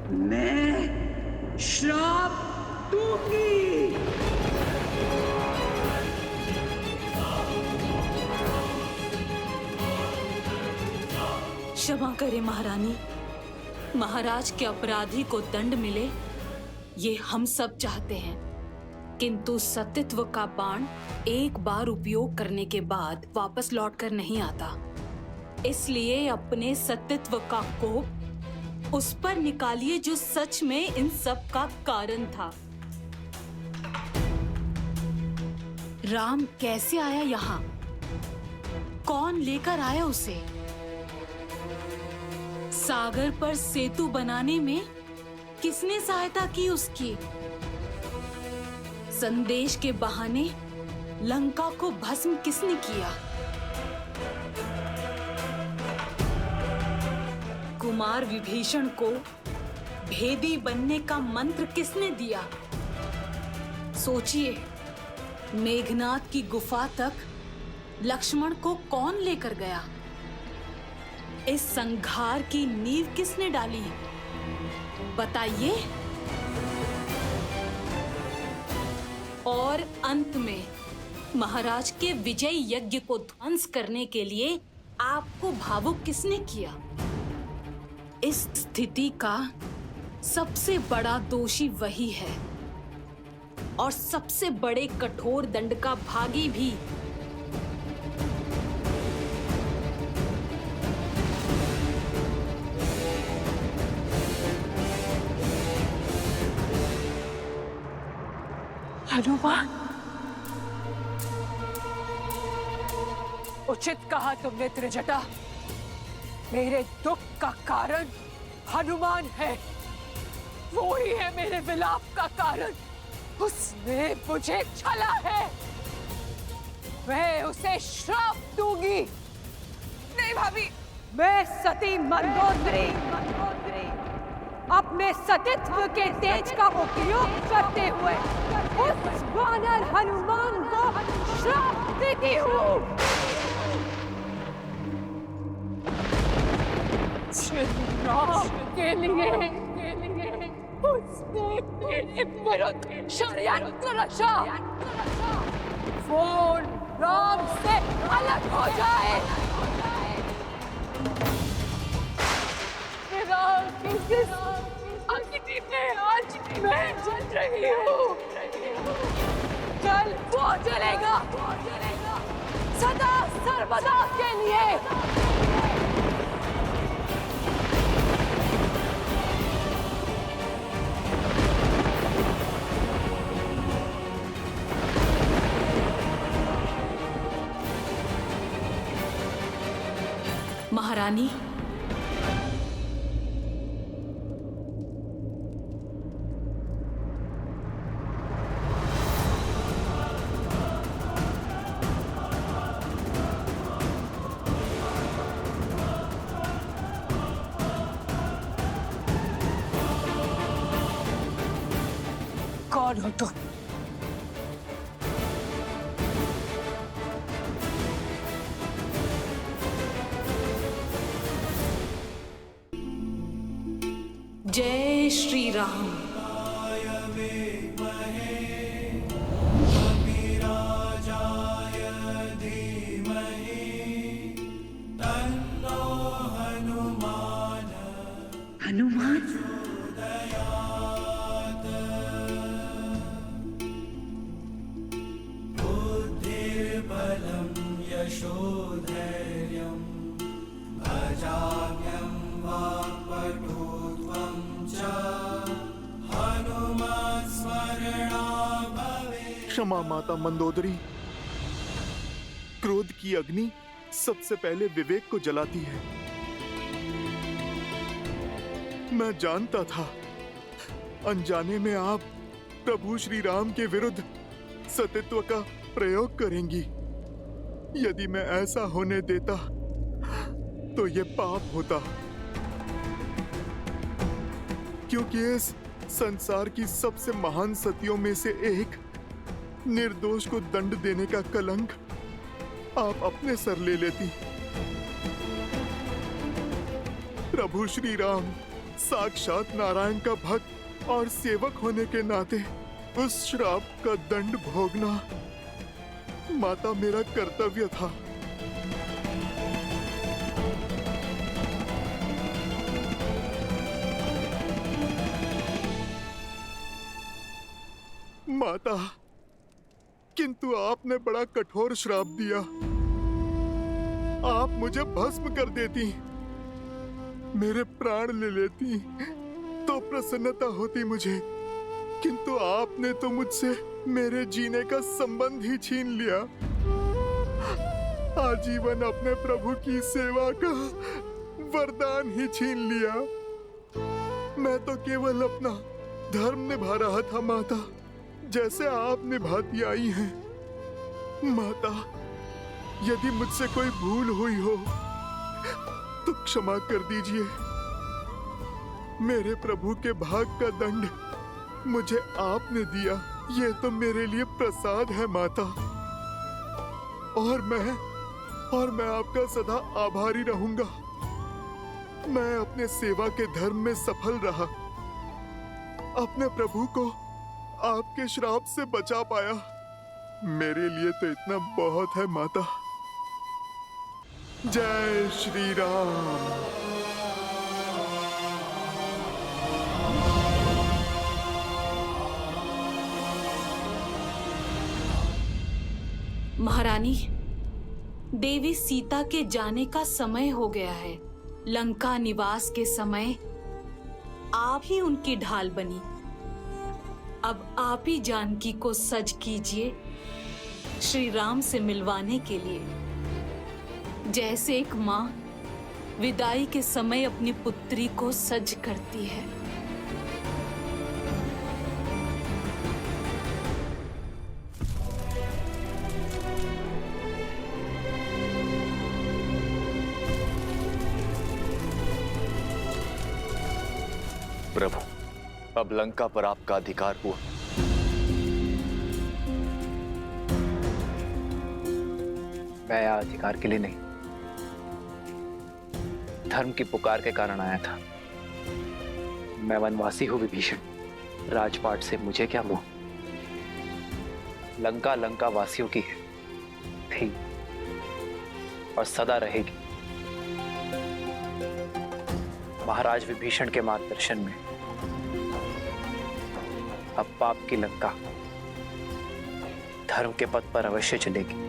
मैं श्राप दूंगी। क्षमा करें महारानी, महाराज के अपराधी को दंड मिले ये हम सब चाहते हैं, किंतु सतीत्व का बाण एक बार उपयोग करने के बाद वापस लौटकर नहीं आता। इसलिए अपने सतीत्व का कोप उस पर निकालिए जो सच में इन सब का कारण था। राम कैसे आया यहाँ? कौन लेकर आया उसे? सागर पर सेतु बनाने में किसने सहायता की उसकी? संदेश के बहाने लंका को भस्म किसने किया? कुमार विभीषण को भेदी बनने का मंत्र किसने दिया? सोचिए, मेघनाद की गुफा तक लक्ष्मण को कौन लेकर गया? इस संघार की नींव किसने डाली? बताइए। और अंत में महाराज के विजय यज्ञ को ध्वंस करने के लिए आपको भावुक किसने किया? इस स्थिति का सबसे बड़ा दोषी वही है और सबसे बड़े कठोर दंड का भागी भी। हनुमान, उचित कहा तुमने त्रिजटा। मेरे दुख का कारण हनुमान है। वो ही है मेरे विलाप का कारण। उसने मुझे छला है। मैं उसे श्राप दूंगी। नहीं भाभी, मैं सती मंदोदरी अपने सतीत्व के तेज का उपयोग करते हुए उस वानर हनुमान को श्राप देती हूँ। राम के लिए उसने मेरे विरुद्ध षड्यंत्र रचा। वो राम से अलग हो जाए। राम की जिस अग्नि में आज मैं जल रही हूँ, कल वो जलेगा, सदा सर्वदा के लिए। महारानी, कौन हो तुम? जय श्री राम। हनुमान, बुद्धिर्बलं यशोधैर्यं भजाम्यं वाक्पटुत्वं च हनुमत् स्मरणा भवेत्। क्षमा माता मंदोदरी। क्रोध की अग्नि सबसे पहले विवेक को जलाती है। मैं जानता था अनजाने में आप प्रभु श्री राम के विरुद्ध सतीत्व का प्रयोग करेंगी। यदि मैं ऐसा होने देता तो ये पाप होता, क्योंकि इस संसार की सबसे महान सतियों में से एक निर्दोष को दंड देने का कलंक आप अपने सर ले लेती। प्रभु श्री राम साक्षात नारायण का भक्त और सेवक होने के नाते उस श्राप का दंड भोगना माता मेरा कर्तव्य था। माता, किंतु आपने बड़ा कठोर श्राप दिया। आप मुझे भस्म कर देती, मेरे प्राण ले लेती तो प्रसन्नता होती मुझे, किंतु आपने तो मुझसे मेरे जीने का संबंध ही छीन लिया। आजीवन अपने प्रभु की सेवा का वरदान ही छीन लिया। मैं तो केवल अपना धर्म निभा रहा था माता, जैसे आप निभाती आई हैं। माता, यदि मुझसे कोई भूल हुई हो तो क्षमा कर दीजिए। मेरे प्रभु के भाग का दंड मुझे आपने दिया, ये तो मेरे लिए प्रसाद है माता। और मैं आपका सदा आभारी रहूंगा। मैं अपने सेवा के धर्म में सफल रहा, अपने प्रभु को आपके श्राप से बचा पाया। मेरे लिए तो इतना बहुत है माता। जय श्री राम। महारानी, देवी सीता के जाने का समय हो गया है। लंका निवास के समय आप ही उनकी ढाल बनी। अब आप ही जानकी को सज कीजिए श्री राम से मिलवाने के लिए, जैसे एक माँ विदाई के समय अपनी पुत्री को सज करती है। प्रभु, अब लंका पर आपका अधिकार हुआ। मैं यहाँ अधिकार के लिए नहीं, धर्म की पुकार के कारण आया था। मैं वनवासी हूं विभीषण, राजपाट से मुझे क्या मोह। लंका लंका वासियों की है, थी और सदा रहेगी। महाराज विभीषण के मार्गदर्शन में अब पाप की लंका धर्म के पथ पर अवश्य चलेगी।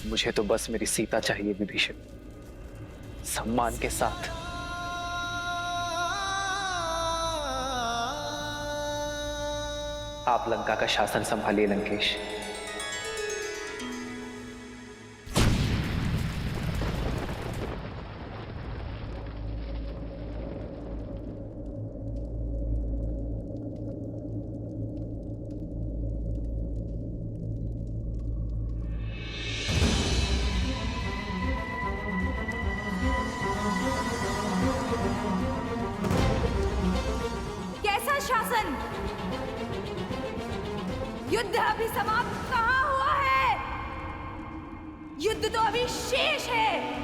मुझे तो बस मेरी सीता चाहिए विभीषण, सम्मान के साथ। आप लंका का शासन संभालिए लंकेश। कैसा शासन? युद्ध अभी समाप्त कहाँ हुआ है? युद्ध तो अभी शेष है।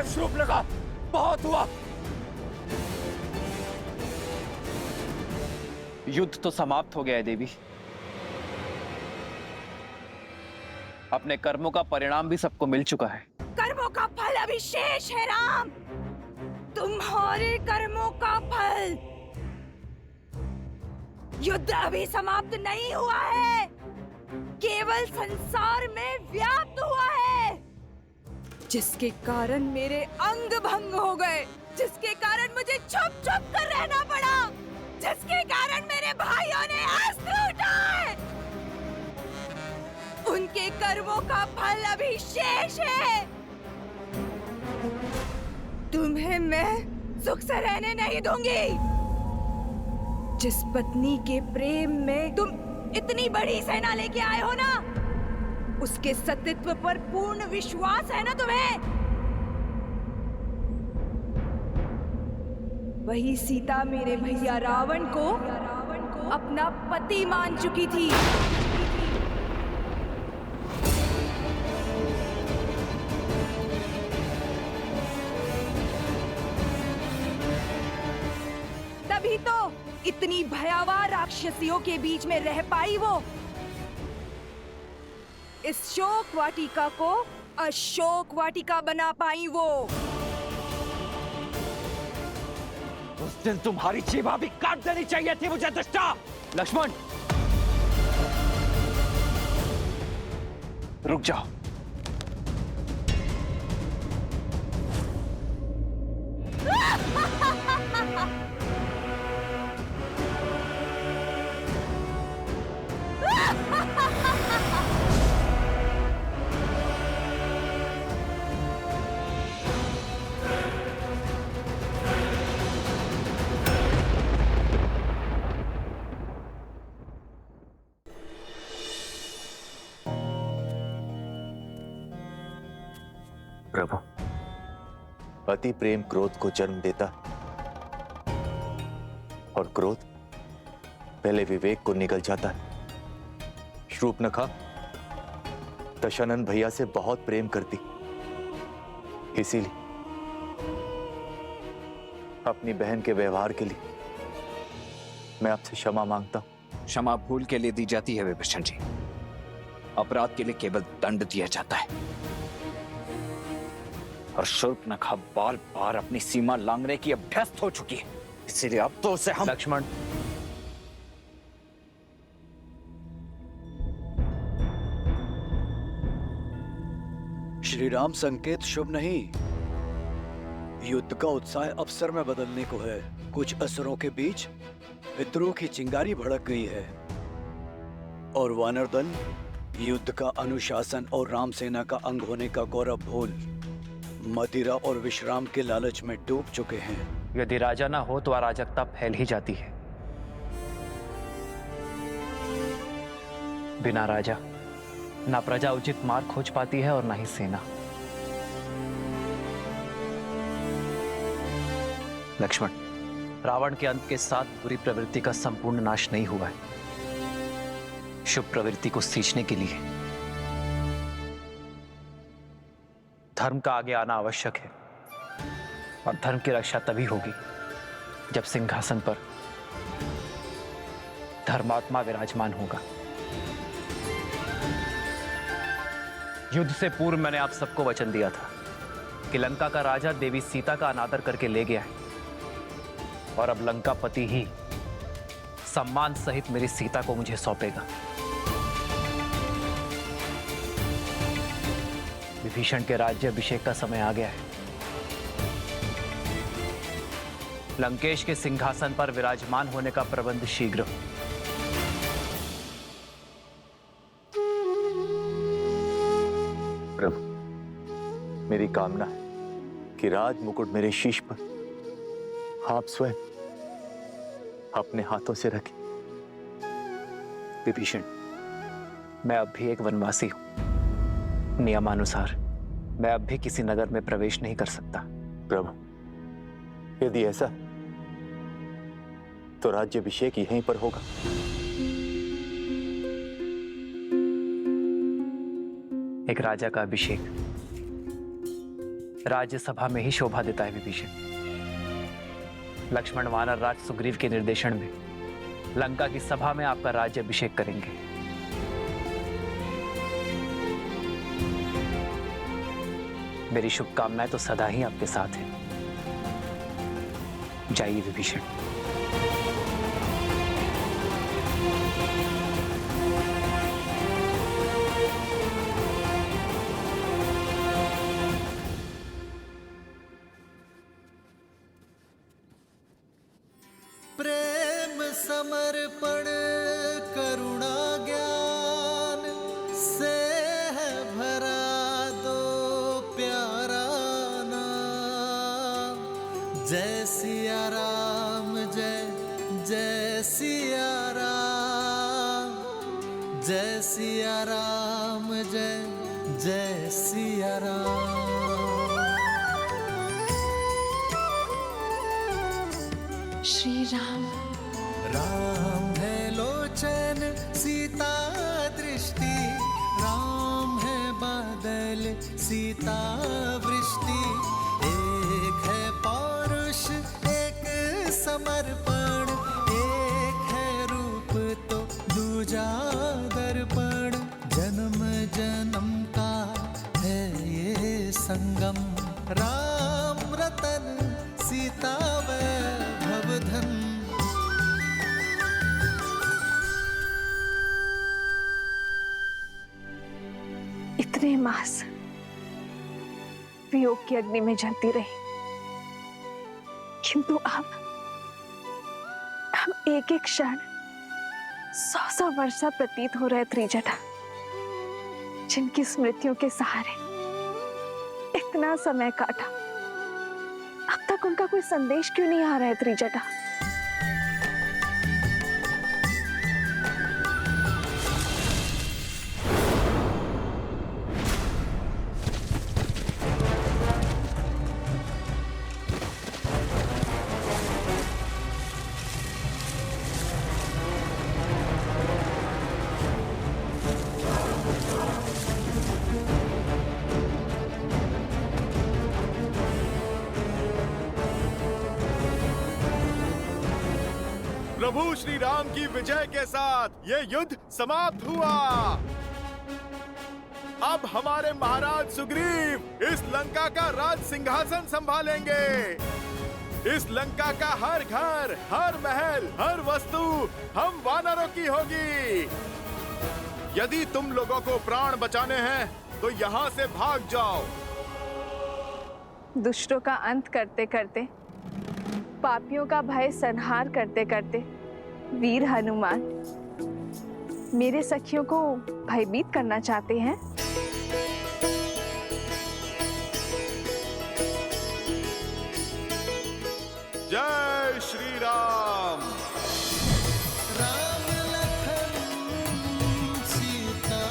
शूर्पणखा, बहुत हुआ। युद्ध तो समाप्त हो गया है देवी। अपने कर्मों का परिणाम भी सबको मिल चुका है। कर्मों का फल अभी शेष है राम, तुम्हारे कर्मों का फल। युद्ध अभी समाप्त नहीं हुआ है, केवल संसार में व्याप्त हुआ है, जिसके कारण मेरे अंग भंग हो गए, जिसके कारण मुझे छुप छुप कर रहना पड़ा, जिसके कारण मेरे भाइयों ने अस्त्र उठाए। उनके कर्मों का फल अभी शेष है। तुम्हें मैं सुख से रहने नहीं दूंगी। जिस पत्नी के प्रेम में तुम इतनी बड़ी सेना लेके आए हो ना, उसके सतीत्व पर पूर्ण विश्वास है ना तुम्हें? वही सीता मेरे भैया रावण को अपना पति मान चुकी थी। तभी तो इतनी भयावह राक्षसियों के बीच में रह पाई वो। इस शोक वाटिका को अशोक वाटिका बना पाई वो। उस दिन तुम्हारी जीवा भी काट देनी चाहिए थी मुझे दुष्टा। लक्ष्मण, रुक जाओ। प्रभु, अति प्रेम क्रोध को जन्म देता और क्रोध पहले विवेक को निगल जाता है। शूर्पणखा दशानन भैया से बहुत प्रेम करती, इसीलिए अपनी बहन के व्यवहार के लिए मैं आपसे क्षमा मांगता हूं। क्षमा भूल के लिए दी जाती है विभीषण जी, अपराध के लिए केवल दंड दिया जाता है। और शूर्पणखा बार बार अपनी सीमा लांघने की अभ्यस्त हो चुकी है, इसीलिए अब तो उसे हम। लक्ष्मण, श्री राम संकेत शुभ नहीं। युद्ध का उत्साह अवसर में बदलने को है। कुछ असुरों के बीच विद्रोह की चिंगारी भड़क गई है और वानर दल युद्ध का अनुशासन और राम सेना का अंग होने का गौरव भूल मदिरा और विश्राम के लालच में डूब चुके हैं। यदि राजा ना हो तो अराजकता फैल ही जाती है। बिना राजा ना प्रजा उचित मार्ग खोज पाती है और ना ही सेना। लक्ष्मण, रावण के अंत के साथ बुरी प्रवृत्ति का संपूर्ण नाश नहीं हुआ है। शुभ प्रवृत्ति को सींचने के लिए धर्म का आगे आना आवश्यक है, और धर्म की रक्षा तभी होगी जब सिंहासन पर धर्मात्मा विराजमान होगा। युद्ध से पूर्व मैंने आप सबको वचन दिया था कि लंका का राजा देवी सीता का अनादर करके ले गया है, और अब लंकापति ही सम्मान सहित मेरी सीता को मुझे सौंपेगा। विभीषण के राज्य अभिषेक का समय आ गया है। लंकेश के सिंहासन पर विराजमान होने का प्रबंध शीघ्र। प्रभु, मेरी कामना है कि राज मुकुट मेरे शीश पर आप स्वयं अपने हाथों से रखें। विभीषण, मैं अब भी एक वनवासी हूं। नियमानुसार मैं अब भी किसी नगर में प्रवेश नहीं कर सकता। प्रभु, यदि ऐसा तो राज्याभिषेक यहीं पर होगा। एक राजा का अभिषेक राज्यसभा में ही शोभा देता है विभीषण। लक्ष्मण वानर राज सुग्रीव के निर्देशन में लंका की सभा में आपका राज्य अभिषेक करेंगे। मेरी शुभकामनाएं तो सदा ही आपके साथ हैं। जाइए विभीषण। प्रेम समर्पण करुणा ज्ञान से है भरा दो प्यारा नाम। जय सिया राम, जय जय सिया राम, जय सिया राम, जय जय सिया राम। श्री राम। राम है लोचन सीता दृष्टि, राम है बादल सीता वृष्टि। एक है पौरुष एक समर्पण, एक है रूप तो दूजा दर्पण। जन्म जन्म का है ये संगम, राम रतन सीता वैभव धन। इतने मास वियोग की अग्नि में जलती रही, किंतु अब एक एक क्षण 100 वर्षा प्रतीत हो रहे त्रिजटा, जिनकी स्मृतियों के सहारे इतना समय काटा, अब तक उनका कोई संदेश क्यों नहीं आ रहा है त्रिजटा? प्रभु श्री राम की विजय के साथ ये युद्ध समाप्त हुआ। अब हमारे महाराज सुग्रीव इस लंका का राज सिंहासन संभालेंगे। इस लंका का हर घर, हर महल, हर वस्तु हम वानरों की होगी। यदि तुम लोगों को प्राण बचाने हैं तो यहाँ से भाग जाओ। दुष्टों का अंत करते करते, पापियों का भय संहार करते करते वीर हनुमान मेरे सखियों को भयभीत करना चाहते हैं। जय श्री राम। राम लखन सीता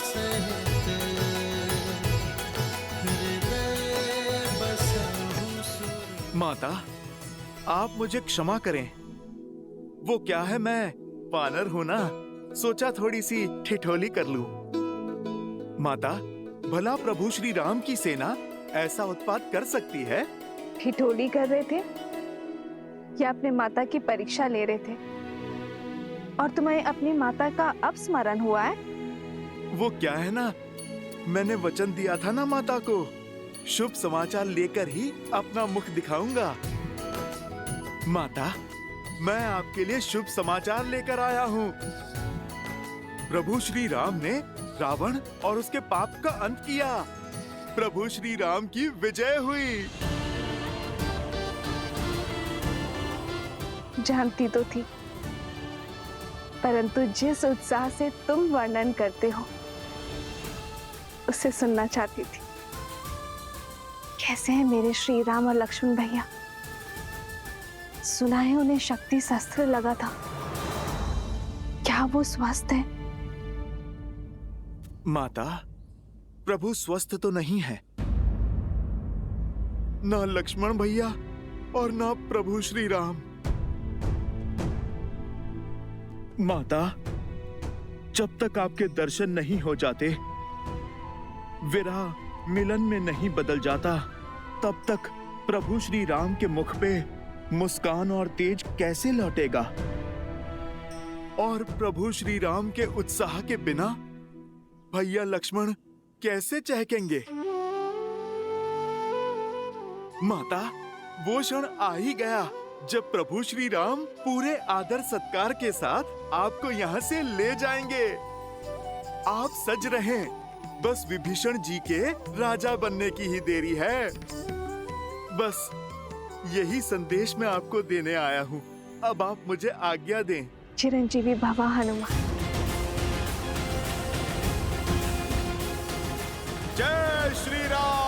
सहित हृदय बसहु सुर। माता, आप मुझे क्षमा करें। वो क्या है, मैं वानर हूं ना, सोचा थोड़ी सी ठिठोली कर लूं। माता, भला प्रभु श्री राम की सेना ऐसा उत्पात कर सकती है? ठिठोली कर रहे थे या अपने माता की परीक्षा ले रहे थे? और तुम्हें अपनी माता का अब स्मरण हुआ है? वो क्या है ना, मैंने वचन दिया था ना माता को, शुभ समाचार लेकर ही अपना मुख दिखाऊंगा। माता, मैं आपके लिए शुभ समाचार लेकर आया हूँ। प्रभु श्री राम ने रावण और उसके पाप का अंत किया। प्रभु श्री राम की विजय हुई। जानती तो थी, परंतु जिस उत्साह से तुम वर्णन करते हो उसे सुनना चाहती थी। कैसे हैं मेरे श्री राम और लक्ष्मण भैया? सुना है उन्हें शक्ति शस्त्र लगा था, क्या वो स्वस्थ है? माता, प्रभु स्वस्थ तो नहीं है। ना लक्ष्मण भैया और ना प्रभु श्री राम। माता, जब तक आपके दर्शन नहीं हो जाते, विरह मिलन में नहीं बदल जाता, तब तक प्रभु श्री राम के मुख पे मुस्कान और तेज कैसे लौटेगा? और प्रभु श्री राम के उत्साह के बिना भैया लक्ष्मण कैसे चहकेंगे? माता, वो क्षण आ ही गया जब प्रभु श्री राम पूरे आदर सत्कार के साथ आपको यहाँ से ले जाएंगे। आप सज रहें, बस विभीषण जी के राजा बनने की ही देरी है। बस यही संदेश मैं आपको देने आया हूँ। अब आप मुझे आज्ञा दें। चिरंजीवी भवा हनुमान। जय श्री राम।